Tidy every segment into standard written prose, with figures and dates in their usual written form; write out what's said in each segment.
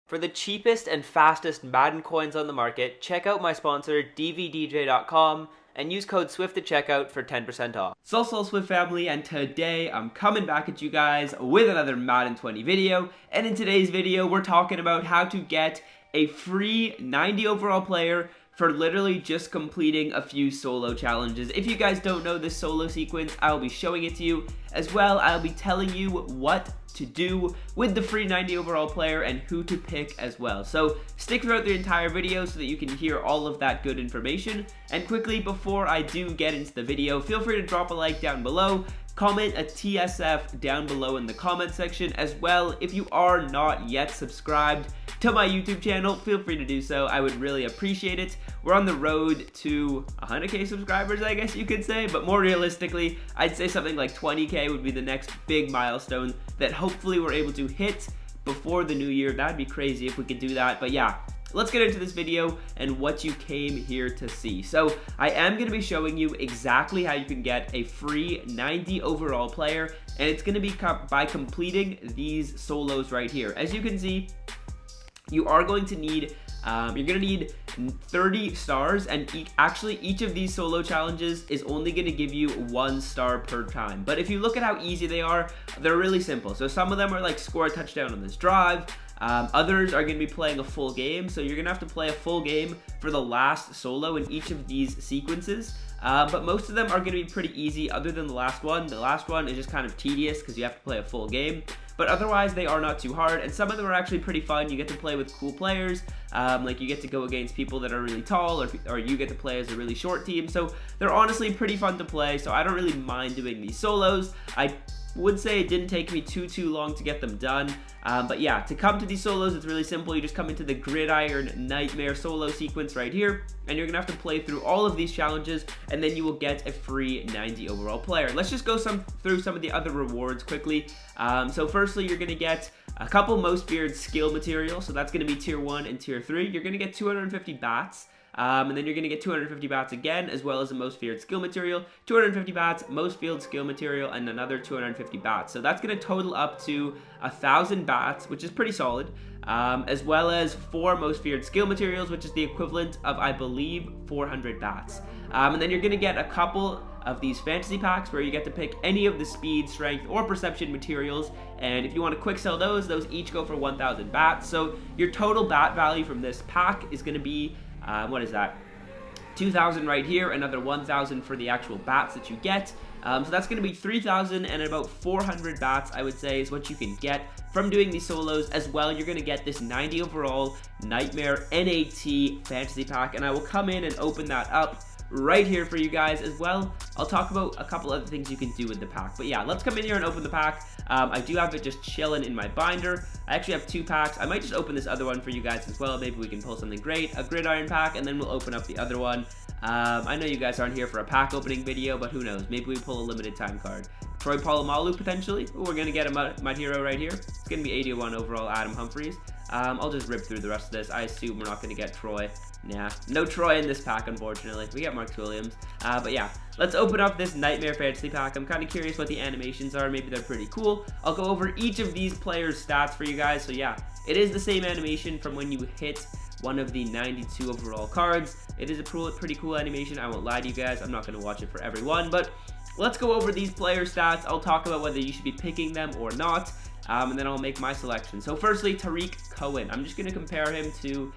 For the cheapest and fastest Madden coins on the market, check out my sponsor dvdj.com and use code SWIFT at checkout for 10% off. So Swift family, and today I'm coming back at you guys with another Madden 20 video, and in today's video we're talking about how to get a free 90 overall player for literally just completing a few solo challenges. If you guys don't know this solo sequence, I will be showing it to you. As well, I'll be telling you what to do with the free 90 overall player and who to pick as well. So stick throughout the entire video so that you can hear all of that good information. And quickly, before I do get into the video, feel free to drop a like down below. Comment a TSF down below in the comment section. As well, if you are not yet subscribed to my YouTube channel, feel free to do so. I would really appreciate it. We're on the road to 100k subscribers, I guess you could say, but more realistically, I'd say something like 20k would be the next big milestone that hopefully we're able to hit before the new year. That'd be crazy if we could do that, but yeah. Let's get into this video and what you came here to see. So I am going to be showing you exactly how you can get a free 90 overall player, and it's going to be by completing these solos right here. As you can see, you are going to need, you're going to need 30 stars, and each of these solo challenges is only going to give you 1 star per time. But if you look at how easy they are, they're really simple. So some of them are like score a touchdown on this drive. Others are going to be playing a full game, so you're going to have to play a full game for the last solo in each of these sequences. But most of them are going to be pretty easy other than the last one. The last one is just kind of tedious because you have to play a full game. But otherwise, they are not too hard, and some of them are actually pretty fun. You get to play with cool players, like you get to go against people that are really tall, or you get to play as a really short team. So they're honestly pretty fun to play, so I don't really mind doing these solos. I would say it didn't take me too long to get them done. But yeah, to come to these solos, it's really simple. You just come into the Gridiron Nightmare solo sequence right here, and you're gonna have to play through all of these challenges, and then you will get a free 90 overall player. Let's just go through some of the other rewards quickly. So firstly, you're gonna get a couple most feared skill materials. So that's gonna be tier 1 and tier 3. You're gonna get 250 bats. And then you're going to get 250 bats again, as well as a most feared skill material, 250 bats, most feared skill material, and another 250 bats. So that's going to total up to 1,000 bats, which is pretty solid, as well as 4 most feared skill materials, which is the equivalent of, I believe, 400 bats. And then you're going to get a couple of these fantasy packs where you get to pick any of the speed, strength, or perception materials, and if you want to quick sell those each go for 1,000 bats. So your total bat value from this pack is going to be what is that? 2,000 right here, another 1,000 for the actual bats that you get. So that's going to be 3,000, and about 400 bats, I would say, is what you can get from doing these solos. As well, you're going to get this 90 overall Nightmare NAT fantasy pack, and I will come in and open that up right here for you guys. As well, I'll talk about a couple other things you can do with the pack. But yeah, let's come in here and open the pack. I do have it just chilling in my binder. I actually have 2 packs. I might just open this other one for you guys as well. Maybe we can pull something great, a Gridiron pack, and then we'll open up the other one. I know you guys aren't here for a pack opening video, but who knows? Maybe we pull a limited time card. Troy Polamalu potentially. Ooh, we're gonna get a Mud Hero right here. It's gonna be 81 overall Adam Humphries. I'll just rip through the rest of this. I assume we're not gonna get Troy. Nah, no Troy in this pack, unfortunately. We got Mark Williams. But yeah, let's open up this Nightmare Fantasy Pack. I'm kind of curious what the animations are. Maybe they're pretty cool. I'll go over each of these players' stats for you guys. So yeah, it is the same animation from when you hit one of the 92 overall cards. It is a pretty cool animation. I won't lie to you guys. I'm not going to watch it for everyone, but let's go over these player stats. I'll talk about whether you should be picking them or not, and then I'll make my selection. So firstly, Tariq Cohen. I'm just going to compare him to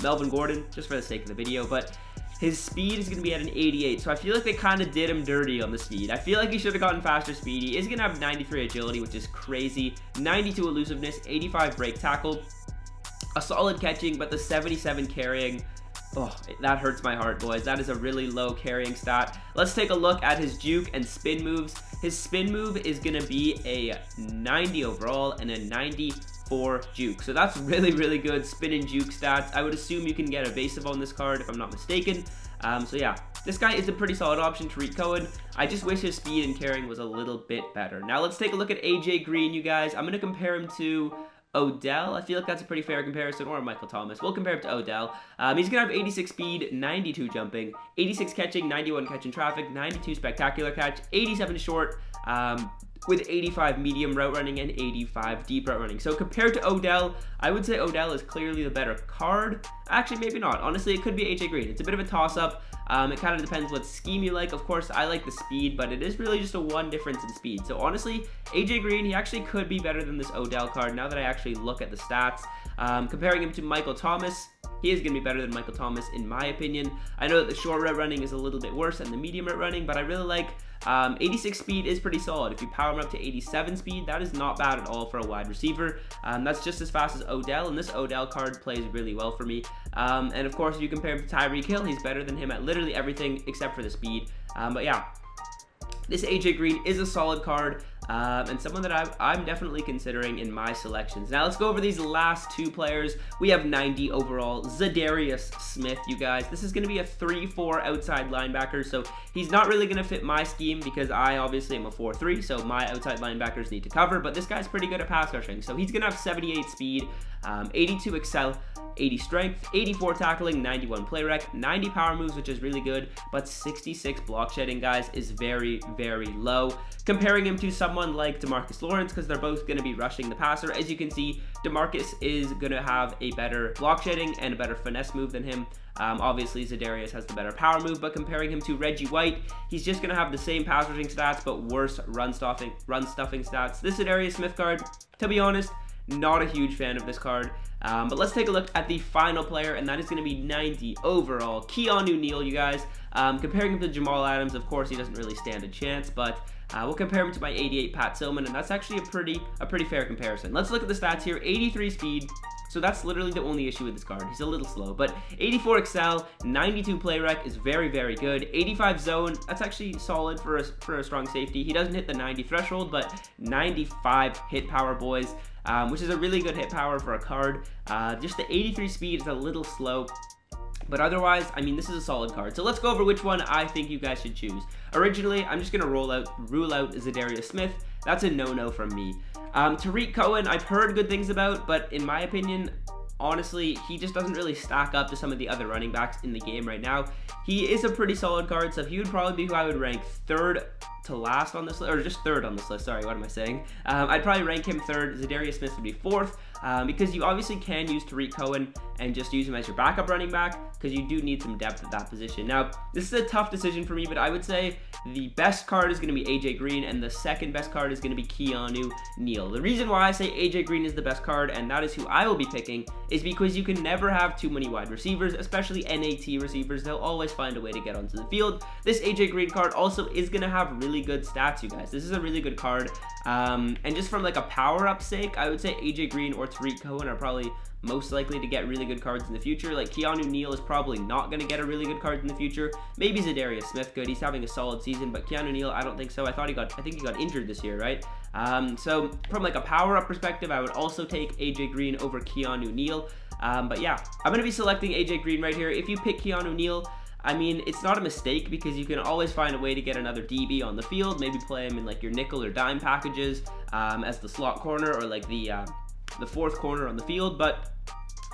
Melvin Gordon, just for the sake of the video, but his speed is going to be at an 88, so I feel like they kind of did him dirty on the speed. I feel like he should have gotten faster speed. He is going to have 93 agility, which is crazy, 92 elusiveness, 85 break tackle, a solid catching, but the 77 carrying, oh, that hurts my heart, boys. That is a really low carrying stat. Let's take a look at his juke and spin moves. His spin move is going to be a 90 overall and a 94 juke. So that's really good spin and juke stats. I would assume you can get evasive on this card if I'm not mistaken. So yeah, this guy is a pretty solid option, Tariq Cohen. I just wish his speed and carrying was a little bit better. Now let's take a look at AJ Green, you guys. I'm going to compare him to Odell. I feel like that's a pretty fair comparison, or Michael Thomas. We'll compare him to Odell. He's going to have 86 speed, 92 jumping, 86 catching, 91 catch in traffic, 92 spectacular catch, 87 short, with 85 medium route running and 85 deep route running. So compared to Odell, I would say Odell is clearly the better card. Actually, maybe not. Honestly, it could be AJ Green. It's a bit of a toss-up. It kind of depends what scheme you like. Of course, I like the speed, but it is really just a one difference in speed. So honestly, AJ Green, he actually could be better than this Odell card now that I actually look at the stats. Comparing him to Michael Thomas, he is going to be better than Michael Thomas in my opinion. I know that the short route running is a little bit worse than the medium route running, but I really like 86 speed is pretty solid. If you power him up to 87 speed, that is not bad at all for a wide receiver. That's just as fast as Odell, and this Odell card plays really well for me. And of course, if you compare him to Tyreek Hill, he's better than him at literally everything except for the speed. But yeah, this AJ Green is a solid card. And someone that I'm definitely considering in my selections. Now let's go over these last two players. We have 90 overall, Zadarius Smith, you guys. This is going to be a 3-4 outside linebacker, so he's not really going to fit my scheme because I obviously am a 4-3, so my outside linebackers need to cover, but this guy's pretty good at pass rushing. So he's going to have 78 speed, 82 excel, 80 strength, 84 tackling, 91 play rec, 90 power moves, which is really good, but 66 block shedding, guys, is very, very low. Comparing him to someone like DeMarcus Lawrence, because they're both going to be rushing the passer. As you can see, DeMarcus is going to have a better block shedding and a better finesse move than him. Obviously, Zadarius has the better power move, but comparing him to Reggie White, he's just going to have the same pass rushing stats, but worse run stuffing stats. This Zadarius Smith card, to be honest, not a huge fan of this card. But let's take a look at the final player, and that is going to be 90 overall, Keanu Neal, you guys. Comparing him to Jamal Adams, of course, he doesn't really stand a chance, but we'll compare him to my 88 Pat Tillman, and that's actually a pretty fair comparison. Let's look at the stats here. 83 speed, so that's literally the only issue with this card. He's a little slow, but 84 excel, 92 play rec is very, very good. 85 zone, that's actually solid for a strong safety. He doesn't hit the 90 threshold, but 95 hit power, boys, which is a really good hit power for a card. Just the 83 speed is a little slow. But otherwise, I mean, this is a solid card. So let's go over which one I think you guys should choose. Originally, I'm just going to rule out Zadarius Smith. That's a no-no from me. Tariq Cohen, I've heard good things about, but in my opinion, honestly, he just doesn't really stack up to some of the other running backs in the game right now. He is a pretty solid card, so he would probably be who I would rank third to last on this list, or just third on this list. Sorry, what am I saying? I'd probably rank him third. Zadarius Smith would be fourth, because you obviously can use Tariq Cohen and just use him as your backup running back, because you do need some depth at that position. Now, this is a tough decision for me, but I would say the best card is going to be AJ Green, and the second best card is going to be Keanu Neal. The reason why I say AJ Green is the best card, and that is who I will be picking, is because you can never have too many wide receivers, especially NAT receivers. They'll always find a way to get onto the field. This AJ Green card also is going to have really good stats, you guys. This is a really good card, and just from like a power-up sake, I would say AJ Green or Tariq Cohen are probably most likely to get really good cards in the future. Like Keanu Neal is probably not going to get a really good card in the future. Maybe Zadarius Smith could. He's having a solid season, but Keanu Neal, I don't think so. I think he got injured this year, right? So from like a power-up perspective, I would also take AJ Green over Keanu Neal. But yeah, I'm going to be selecting AJ Green right here. If you pick Keanu Neal, I mean, it's not a mistake because you can always find a way to get another DB on the field. Maybe play him in like your nickel or dime packages as the slot corner or like the fourth corner on the field. But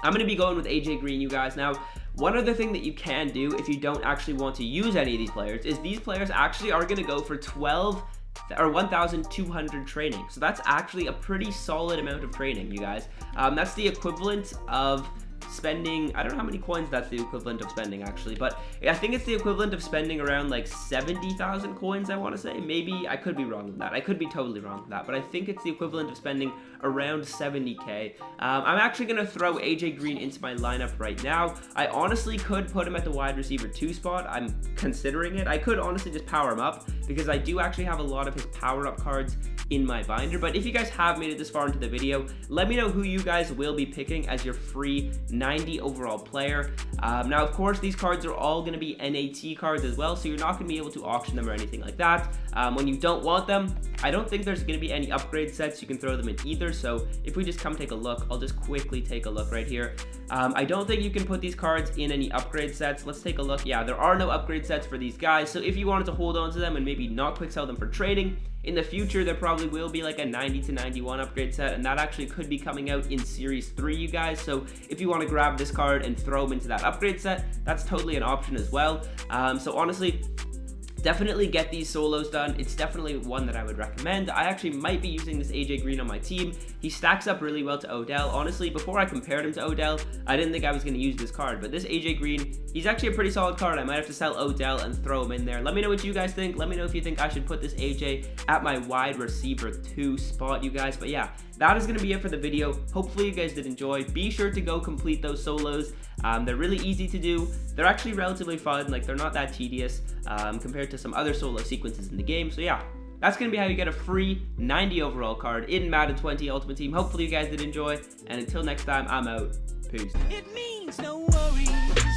I'm going to be going with AJ Green, you guys. Now, one other thing that you can do if you don't actually want to use any of these players is these players actually are going to go for 1,200 training. So that's actually a pretty solid amount of training, you guys. That's the equivalent of spending, I don't know how many coins that's the equivalent of spending actually, but I think it's the equivalent of spending around like 70,000 coins, I want to say. Maybe I could be wrong with that. I could be totally wrong with that, but I think it's the equivalent of spending around 70k. I'm actually going to throw AJ Green into my lineup right now. I honestly could put him at the wide receiver 2 spot. I'm considering it. I could honestly just power him up because I do actually have a lot of his power up cards in my binder. But if you guys have made it this far into the video, let me know who you guys will be picking as your free 90 overall player. Now, of course, these cards are all going to be NAT cards as well, so you're not going to be able to auction them or anything like that. When you don't want them, I don't think there's going to be any upgrade sets you can throw them in either. So if we just come take a look, I'll just quickly take a look right here. I don't think you can put these cards in any upgrade sets. Let's take a look. Yeah, there are no upgrade sets for these guys. So if you wanted to hold on to them and maybe not quick sell them for trading, in the future, there probably will be like a 90 to 91 upgrade set, and that actually could be coming out in Series 3, you guys. So if you want to grab this card and throw them into that upgrade set, that's totally an option as well. So honestly, definitely get these solos done. It's definitely one that I would recommend. I actually might be using this AJ Green on my team. He stacks up really well to Odell. Honestly, before I compared him to Odell, I didn't think I was going to use this card, but this AJ Green, he's actually a pretty solid card. I might have to sell Odell and throw him in there. Let me know what you guys think. Let me know if you think I should put this AJ at my wide receiver 2 spot, you guys. But yeah, that is going to be it for the video. Hopefully you guys did enjoy. Be sure to go complete those solos. They're really easy to do. They're actually relatively fun. Like, they're not that tedious compared to some other solo sequences in the game. So yeah, that's going to be how you get a free 90 overall card in Madden 20 Ultimate Team. Hopefully you guys did enjoy. And until next time, I'm out. Peace. It means no worries.